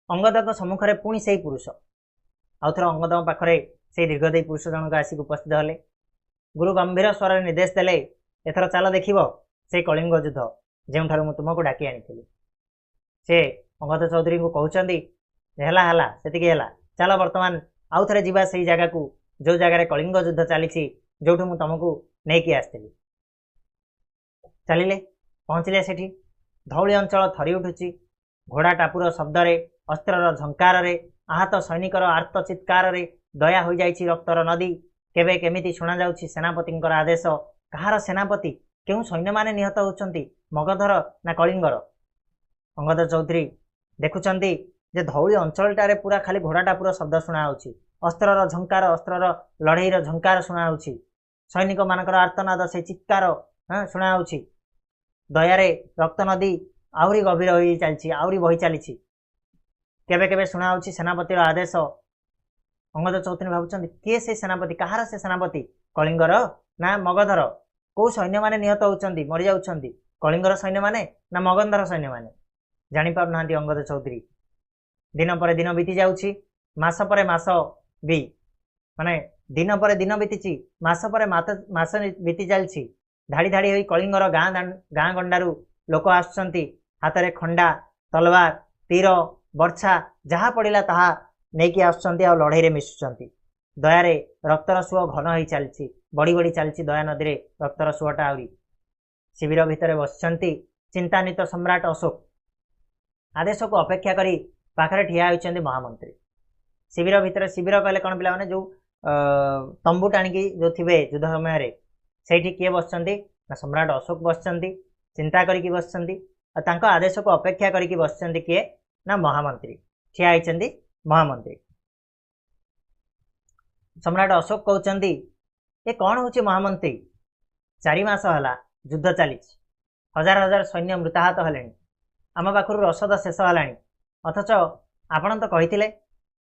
अंगद सम्मुखें पुणी से पुरुष आउ थे अंगद पाखे से दीर्घदेही पुरुष जनक आसिक उपस्थित हेले। गुरु गंभीर स्वर निर्देश देले एथर चल देख से कलिंग युद्ध जो तुमको डाकी आनी से अंगद चौधरी को कहते है चल बर्तमान आउ थे जावा से जगह को जो जगार कलिंग युद्ध चली जो तुमको नहीं आसती चलिए पहुँचले से धौली अंचल थरी उठुची घोड़ा टापुर शब्दरे अस्त्रर झंकार आहत सैनिकर आर्त चित्कार दया हो जाइछि रक्तर नदी केबे केमिति शुणा जाउछि सेनापति आदेश कहार सेनापति क्यों सैन्य माने निहत होउछंती मगधर ना कलिंगर। अंगद चौधरी देखुचंती जे धौली अंचलटारे पूरा खाली घोड़ा टापुर शब्द शुणा होउछि अस्त्रर झंकार अस्त्रर लड़ईर झंकार शुणा होउछि सैनिक मानकर आर्तनाद से चित्कार शुणा होउछि दयारे रक्त नदी आहरी गभीर हो चलछि आहरी बही चली केबे केबे शुणा होउछि सेनापतिर आदेश। अंगद चौधरी भावुचंती किए से सेनापति कहार से सेनापति कलिंगर ना मगधर कौ सैन्य माने निहत होउचंती मरि जाउचंती कलिंगर सैन्य माने ना मगधर सैन्य माने जानि पार नांती अंगद चौधरी। दिन पर दिन बीती जाउछि मास पर मास भी माने दिन पर दिन बीतीची मास पर मास बीती चलछि धाड़ी धाड़ी होई कलिंगर गाँ गंडारू लोक आसुचंती हाथ में खंडा तलवार तीर बर्छा जहाँ पड़ा ताहा नहीं कि आसुचंती आ लड़ई मिशुचंती दयारे रक्तर सुह घन हो चलछि बढ़ी बढ़ी चलछि दया नदी रक्तर सुहटा आहरी शिविर भितर बसिचंती चिंतान्वित सम्राट अशोक आदेश को अपेक्षा करी पाखरे ठिया होइचंती महामंत्री। शिविर भितर शिविर कहले कौन पिला माने जो तंबू टाणिकी जो थे युद्ध समय से किए बसचंती ना सम्राट अशोक बसचंती चिंता करके बसचंती और आदेश को अपेक्षा करके बसचंती किए ना महामंत्री ठिया होइचंती महामंत्री। सम्राट अशोक कहते ये कौन हूँ महामंत्री 4 मास है युद्ध चली हजार हजार सैन्य मृताहत हेले आम पाखु रसद शेष है अथच आपण तो कही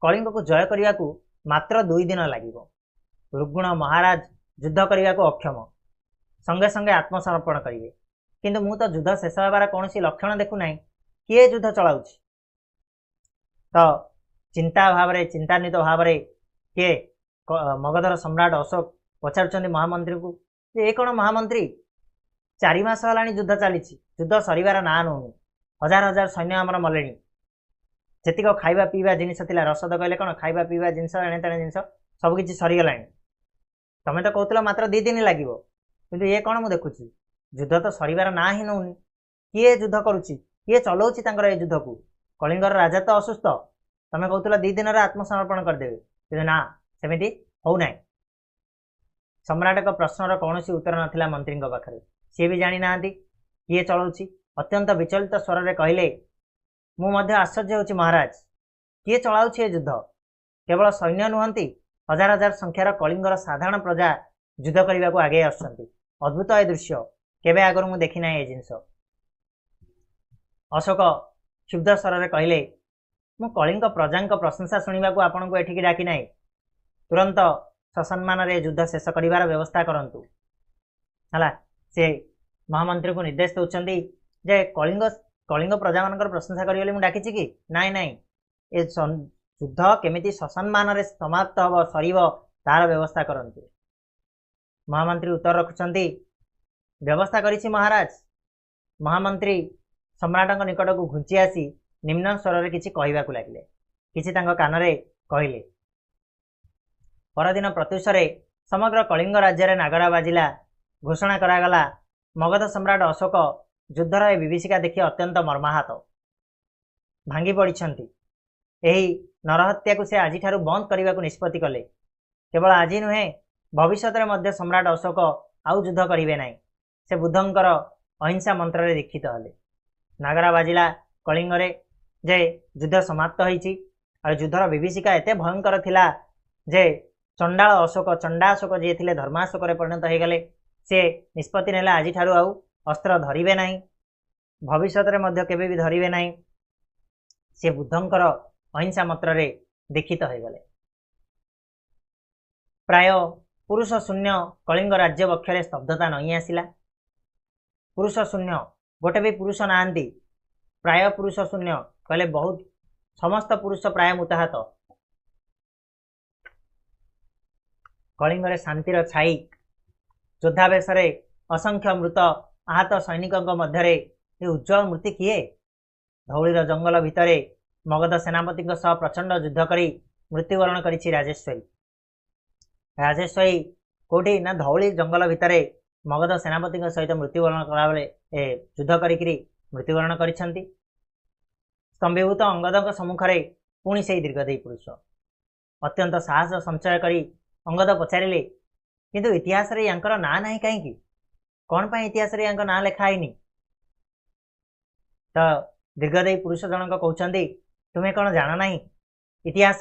कलिंग को जय करने को मात्र 2 दिन लगे रुग्ण महाराज युद्ध करने को अक्षम संगे संगे आत्मसमर्पण करेंगे किंतु मु तो युद्ध शेष होबार कौन लक्षण देखुना किए युद्ध चलाऊ तो चिंता भाव चिंतान्वित भाव किए मगधर सम्राट अशोक पचारुचंदी महामंत्री को ये कौन महामंत्री 4 मास है युद्ध चली युद्ध सरिवार ना नौनी हजार हजार सैन्य आमर मले जेतिक खाइबा पीवा जिनिस थिला रसद कहले कौन खाइबा पीवा जिनिस एणे तेणे जिनिस सबकि सरीगला तमें तो कहूल मात्र 2 दिन लगे किंतु ये कौन मुझे देखुची युद्ध तो सरिवार ना ही नौनी किए युद्ध करुच्ची किए चलाऊँच ये युद्ध को कलिंगर राजा तो असुस्थ तमें कहूल 2 दिन आत्मसमर्पण करदेवे कि ना सेमिति होना। सम्राट का प्रश्नर कौन उत्तर नाला मंत्री पाखे सी भी जानी ना किए चलाऊँच अत्यंत विचलित स्वर में कहले मु आश्चर्य होची महाराज किए चलाऊँच ये युद्ध केवल सैन्य नुहंती हजार हजार संख्यार कलिंगर साधारण प्रजा युद्ध करने को आगे आसुचंती। अद्भुत ए दृश्य केबे आगर मु देखी ना ए जिंस। अशोक क्षुब्ध स्वर कहले मु कलिंग प्रजा प्रशंसा शुणा को आपण को एठिकी डाकी ना, तुरंत ससम्मान रे युद्ध शेष करिवार व्यवस्था करंतु। हला से महामंत्री को निर्देश दउचंदी जे कलिंग प्रजा मानकर प्रशंसा करियले मु डाकिछि कि नाइ नाइ ए युद्ध केमिति ससम्मान रे समाप्त हब सरीब तार व्यवस्था करंतु। महामंत्री उत्तर रखुचंदी व्यवस्था करिछि महाराज। महामंत्री सम्राटक निकट को घुंची आसी निम्न स्वर रे किछि कहिबा को लागिले। किछि तांको कान रे कहिले। परदिन प्रत्युषरे समग्र कलिंग राज्य रे नागरा बाजिला। घोषणा करागला मगध सम्राट अशोक युद्धर ए विभीषिका देखि अत्यंत मर्माहत भांगी पड़िछंती। एही नरहत्या को से आज ठारू बंद करने को निष्पत्ति कले। केवल आज नुहे भविष्य में मध्य सम्राट अशोक आउ युद्ध करेंगे ना। से बुद्धंकर अहिंसा मंत्र रे दीक्षित हेले। नागरा बाजिला कलिंग रे जे युद्ध समाप्त होईछि। और युद्धर विभीषिका एते भयंकर थिला जे चंडाल अशोक चंडाशोक जे थिले धर्माशोक रे परिणत हो गले। से निष्पत्ति नेला आज ठारू आउ अस्त्र धरिबे नाही, भविष्य में मध्य केबे भी धरिबे नाही। से बुद्धंकर अहिंसा मंत्र रे दीक्षित हो गले। प्राय पुरुष शून्य कलिंग राज्य वक्षरे स्तब्धता नहीं आसिला। पुरुष शून्य गोटे भी पुरुष नाहांती। प्राय पुरुष शून्य कहले बहुत समस्त पुरुष प्राय मुताहत। कलिंग रे शांतिर छाई योद्धावेश असंख्य मृत आहत सैनिकों मध्य उज्जवल मूर्ति किए। धौलीर जंगल भितरे मगध सेनापति सह प्रचंड युद्ध करी मृत्युवरण करिछि राजेश्वरी। राजेश्वरी कोठी ना धौली जंगल भितरे मगध सेनापति सहित मृत्युवरण कला बेले युद्ध करी मृत्युवरण करिछंती। स्तंभीभूत अंगद सम्मुखरे पुणी से दीर्घदेही पुरुष अत्यंत साहस संचय करी अंगद पचारिले किंतु इतिहास रे यांकर ना नाही काहेकि कौन पाई इतिहास रे यांकर ना लेखा आईनी। तो दीर्घदेही पुरुष जनक कहउचंदी तुम्हें कौन जान नहीं इतिहास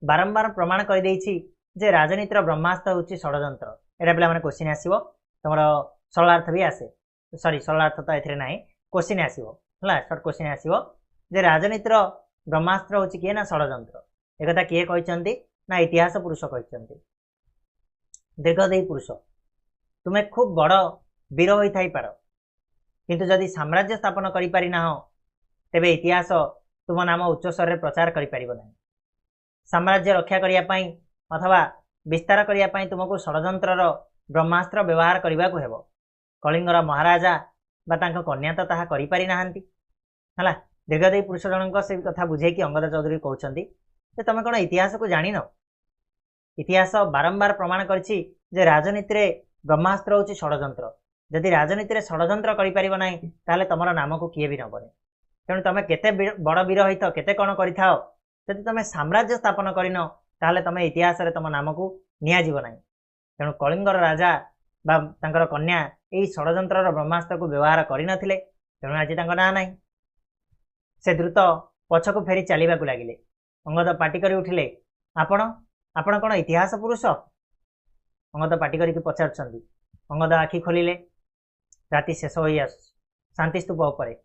बारंबार प्रमाण कर देछि जे राजनीतिर ब्रह्मास्त्र होछि षडयंत्र। एटा पिला माने क्वेश्चन आसीबो तमर सरलार्थ भी आसे सॉरी सरलार्थ तो एथरे नाही क्वेश्चन आसीबो हला शॉर्ट क्वेश्चन आसीबो जे राजनीतिर ब्रह्मास्त्र होछि किए ना षडयंत्र। एकथा किए कहचंदी ना इतिहास पुरुष कहचंदी। दीर्घदेही पुरुष तुम्हें खूब बड़ वीर होई थाई पार किंतु जदि साम्राज्य स्थापन करि पारि ना हो तेबे इतिहास तुम नाम उच्च स्वर रे प्रचार करि परिबो नाही। साम्राज्य रक्षा करिया पई अथवा विस्तार करिया पई तुमको षडयंत्रर ब्रह्मास्त्र व्यवहार करबा को हेबो। कलिंगर महाराजा बा तांको कन्या तो ताहा करि पारि नाहंती हला। दीर्घदेही पुरुष जनक से कथा बुझे कि अंगद चौधरी कहउचंदी जे तमे कोन इतिहास को जानिनो। इतिहास बारंबार प्रमाण करछि जे राजनीति रे ब्रह्मास्त्र होछि षडयंत्र। जदि राजनीति रे षडयंत्र करि परिबो नाही ताले तमर नाम को किए भी नबने। तेणु तुम केते बड़ वीर होइथ केते कौन करिथाओ जदि तुम साम्राज्य स्थापन करिन ताले तुम इतिहास रे तुम नाम को निया जीव नाही। तेणु कलिंगर राजा बा तांकर कन्या एई षडयंत्रर ब्रह्मास्त्र को व्यवहार करिनथिले। तेणु आज तांको ना नाही। से द्रुत पछकु फेरी चलिबा को लागिले। अंगद पाटी करी उठिले आपण आपण कोन इतिहास पुरुष। अंगद पाटी करी पचारछंदी। अंगद आखि खोलिले। राति शेष होई आस शांति स्तूप उपरे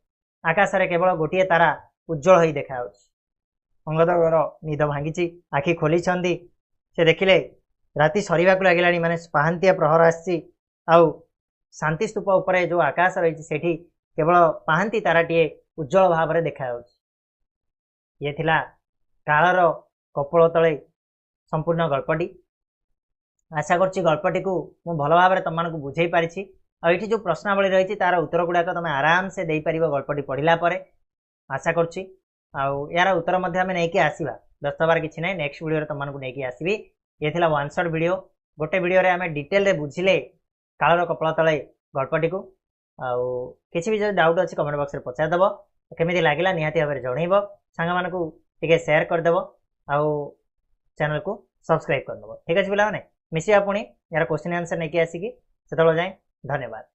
आकाश रे केवल गोटे तारा उज्जवल होई देखा अंगदर निद भांगी आखि खोली से देखिले राति सरीवा को लगिलानी माने पहांतिया प्रहर आसी आउ शांति स्तूप उपरे जो आकाश रही सेठी केवल पहांती ताराटीए उज्जवल भाव में देखा ये थिला कालर कपोल तले संपूर्ण गल्पटी। आशा करछि गल्पटी को मु भल भाव में तुम को बुझे पारिछि। और ये जो प्रश्नावली रही तार उत्तर गुड़ाक तुम आराम से दे पार गल्पटी पढ़ला आशा करुच्ची यार उत्तर नहीं आसवा व्यस्त हबार किसी ना। नेक्स्ट वीडियो तुमको नहीं आसवि। ये थिला वन शॉट वीडियो गोटे वीडियो रे आमे डिटेल रे बुझिले कालर कपड़ा तले गल्पटी को। किसी भी जो डाउट अच्छी कमेंट बॉक्स रे पचार दबो केमिति लागिला निहाती भाव में जनइबो। सांग मानकु टिके शेयर कर देबो आउ चैनल को सब्सक्राइब कर देबो। ठीक अछि पिला माने मिसिया पुणी यार क्वेश्चन आंसर नहीं आसिकी सेतलो जाए। धन्यवाद।